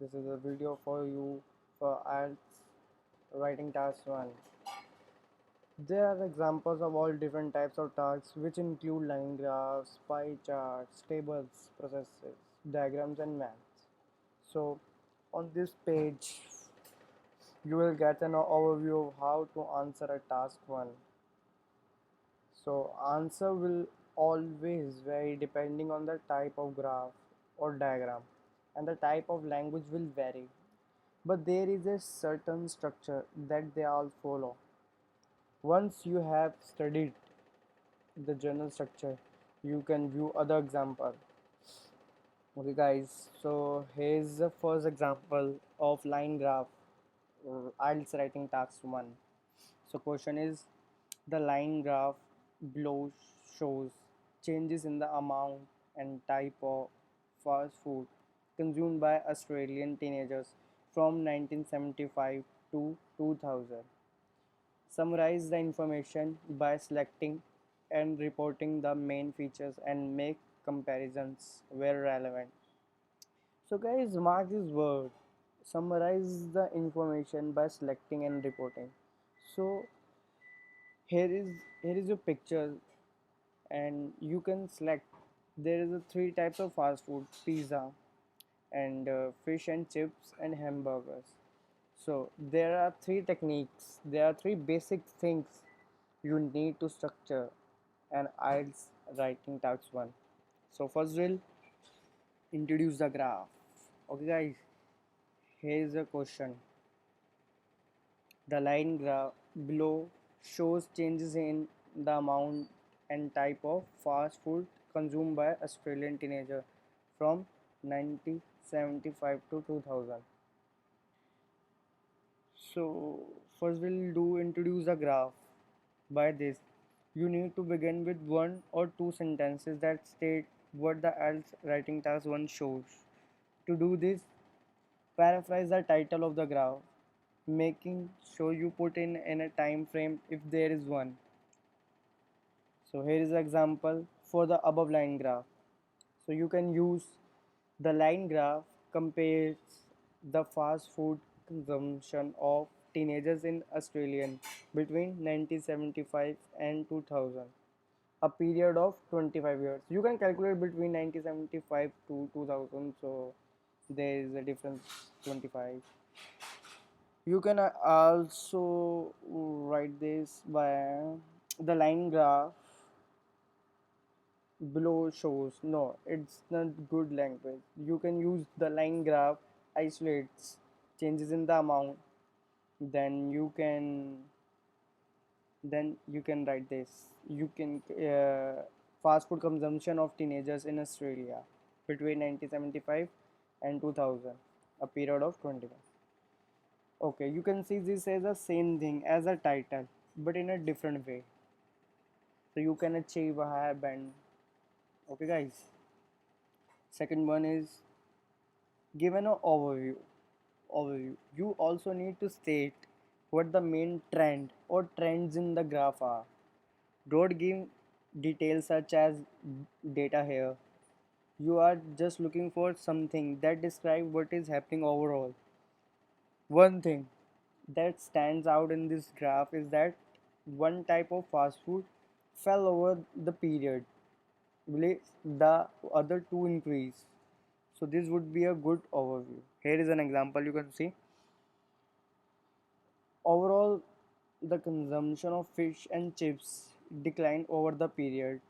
This is a video for you for IELTS writing task 1. There are examples of all different types of tasks which include line graphs, pie charts, tables, processes, diagrams and maths. So on this page you will get an overview of how to answer a task 1. So answer will always vary depending on the type of graph or diagram, and the type of language will vary. But there is a certain structure that they all follow. Once you have studied the general structure, you can view other example. Okay guys, so here's the first example of line graph IELTS writing task 1. So question is, the line graph below shows changes in the amount and type of fast food consumed by Australian teenagers from 1975 to 2000. Summarize the information by selecting and reporting the main features and make comparisons where relevant. So guys, mark this word. Summarize the information by selecting and reporting. So here is your picture and you can select. There is a three types of fast food: pizza and fish and chips and hamburgers. So there are three techniques, there are three basic things you need to structure an IELTS writing task 1. So first we'll introduce the graph. Okay guys, here is a question. The line graph below shows changes in the amount and type of fast food consumed by Australian teenager from 1975 to 2000. So first we'll do introduce the graph. By this, you need to begin with one or two sentences that state what the else writing task 1 shows. To do this, paraphrase the title of the graph, making sure you put in a time frame if there is one. So here is an example for the above line graph. So you can use the line graph compares the fast food consumption of teenagers in Australia between 1975 and 2000, a period of 25 years. You can calculate between 1975 to 2000, so there is a difference 25. You can also write this by the line graph below shows. No, it's not good language. You can use the line graph isolates changes in the amount, then you can write this. You can fast food consumption of teenagers in Australia between 1975 and 2000, a period of 21. Okay, you can see this as the same thing as a title but in a different way, so you can achieve a higher band. Okay guys, second one is given an overview. You also need to state what the main trend or trends in the graph are. Don't give details such as data here. You are just looking for something that describes what is happening overall. One thing that stands out in this graph is that one type of fast food fell over the period, while the other two increase. So this would be a good overview. Here is an example you can see. Overall, the consumption of fish and chips declined over the period,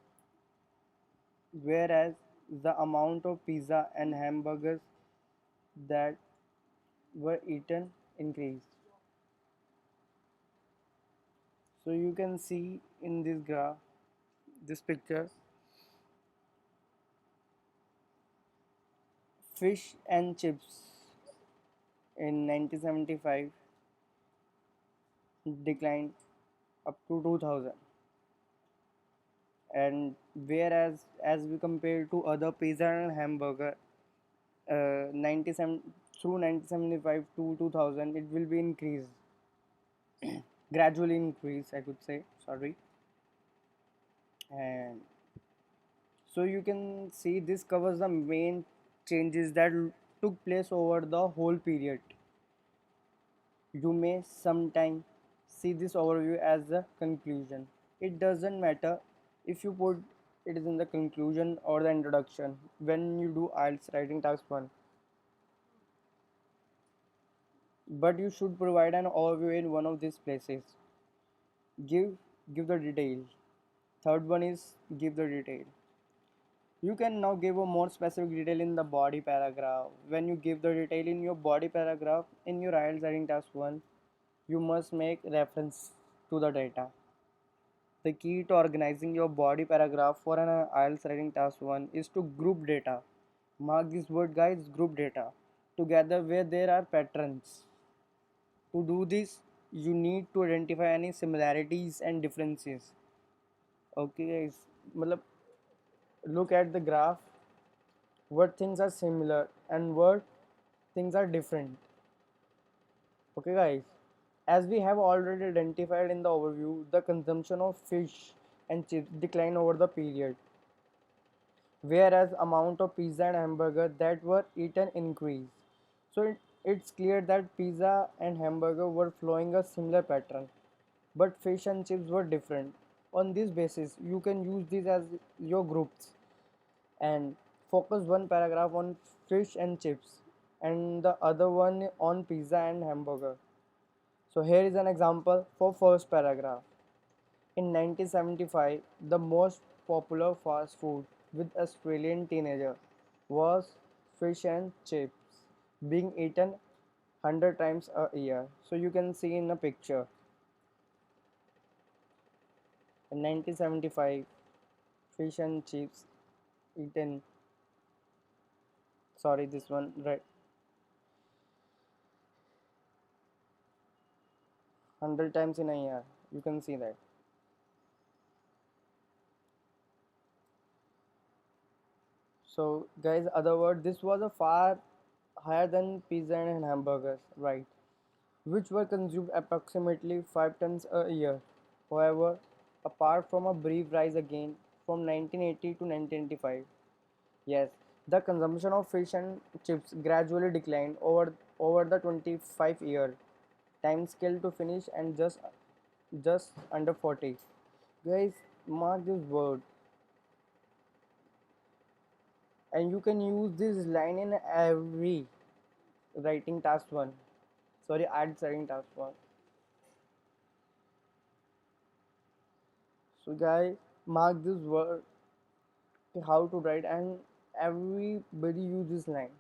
whereas the amount of pizza and hamburgers that were eaten increased. So you can see in this graph, this picture, fish and chips in 1975 declined up to 2000, and whereas as we compare to other pizza and hamburger, 97 through 1975 to 2000 it will be increased, gradually increase I could say, sorry. And so you can see this covers the main changes that took place over the whole period. You may sometime see this overview as the conclusion. It doesn't matter if you put it is in the conclusion or the introduction when you do IELTS writing task 1, but you should provide an overview in one of these places. Give give the detail. Third one is give the detail. You can now give a more specific detail in the body paragraph. When you give the detail in your body paragraph in your IELTS writing task 1, you must make reference to the data. The key to organizing your body paragraph for an IELTS writing task 1 is to group data. Mark this word, guys, group data together where there are patterns. To do this, you need to identify any similarities and differences. Okay, guys, matlab, look at the graph, what things are similar and what things are different. Okay, guys, as we have already identified in the overview, the consumption of fish and chips declined over the period, whereas amount of pizza and hamburger that were eaten increased. So it's clear that pizza and hamburger were following a similar pattern, but fish and chips were different. On this basis, you can use these as your groups and focus one paragraph on fish and chips and the other one on pizza and hamburger. So here is an example for first paragraph. In 1975, the most popular fast food with Australian teenager was fish and chips, being eaten 100 times a year. So you can see in a picture. In 1975, fish and chips eaten, sorry, this one, right, 100 times in a year. You can see that. So, guys, other word, this was a far higher than pizza and hamburgers, right? Which were consumed approximately 5 tons a year. However, apart from a brief rise again from 1980 to 1985, yes, the consumption of fish and chips gradually declined over the 25-year time scale to finish and just under 40. Guys, mark this word, and you can use this line in every writing task 1. Sorry, add writing task 1. So, guys, mark this word how to write and everybody use this line.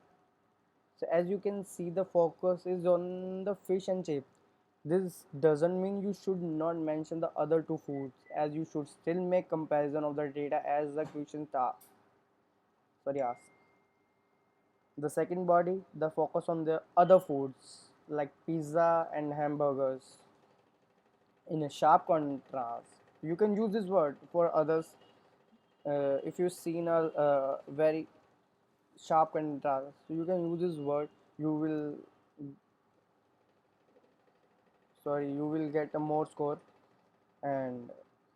So as you can see, the focus is on the fish and chip. This doesn't mean you should not mention the other two foods, as you should still make comparison of the data as the question ask. The second body, the focus on the other foods like pizza and hamburgers in a sharp contrast. You can use this word for others if you've seen a very sharp contrast. So you can use this word. You will you will get a more score. And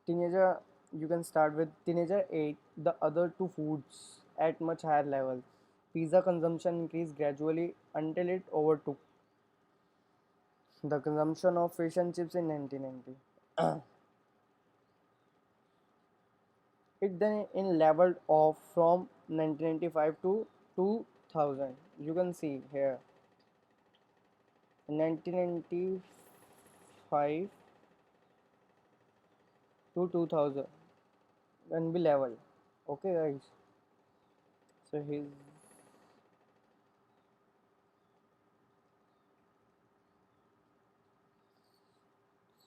teenager, you can start with teenager ate the other two foods at much higher levels. Pizza consumption increased gradually until it overtook the consumption of fish and chips in 1990. It then in leveled off from 1995 to 2000. You can see here in 1995 to 2000 and be level. Okay, guys. So his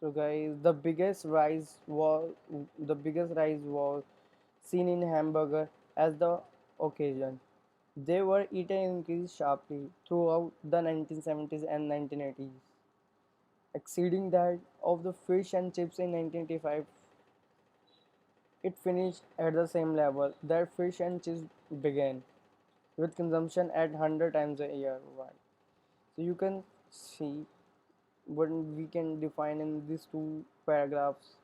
so guys, the biggest rise was seen in hamburger as the occasion. They were eaten increased sharply throughout the 1970s and 1980s, exceeding that of the fish and chips in 1985. It finished at the same level that fish and chips began, with consumption at 100 times a year. Why? So you can see what we can define in these two paragraphs.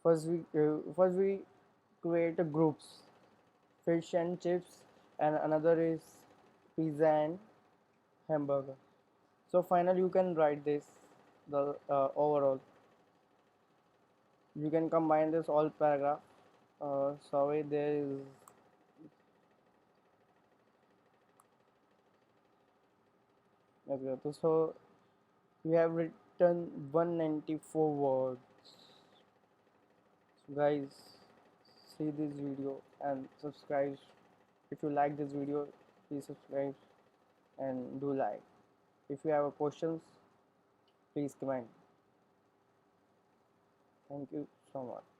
First we create a groups, fish and chips, and another is pizza and hamburger. So finally you can write this, the overall. You can combine this all paragraph. Sorry, there is okay. So we have written 194 words. So guys, see this video and subscribe. If you like this video, please subscribe and do like. If you have questions, please comment. Thank you so much.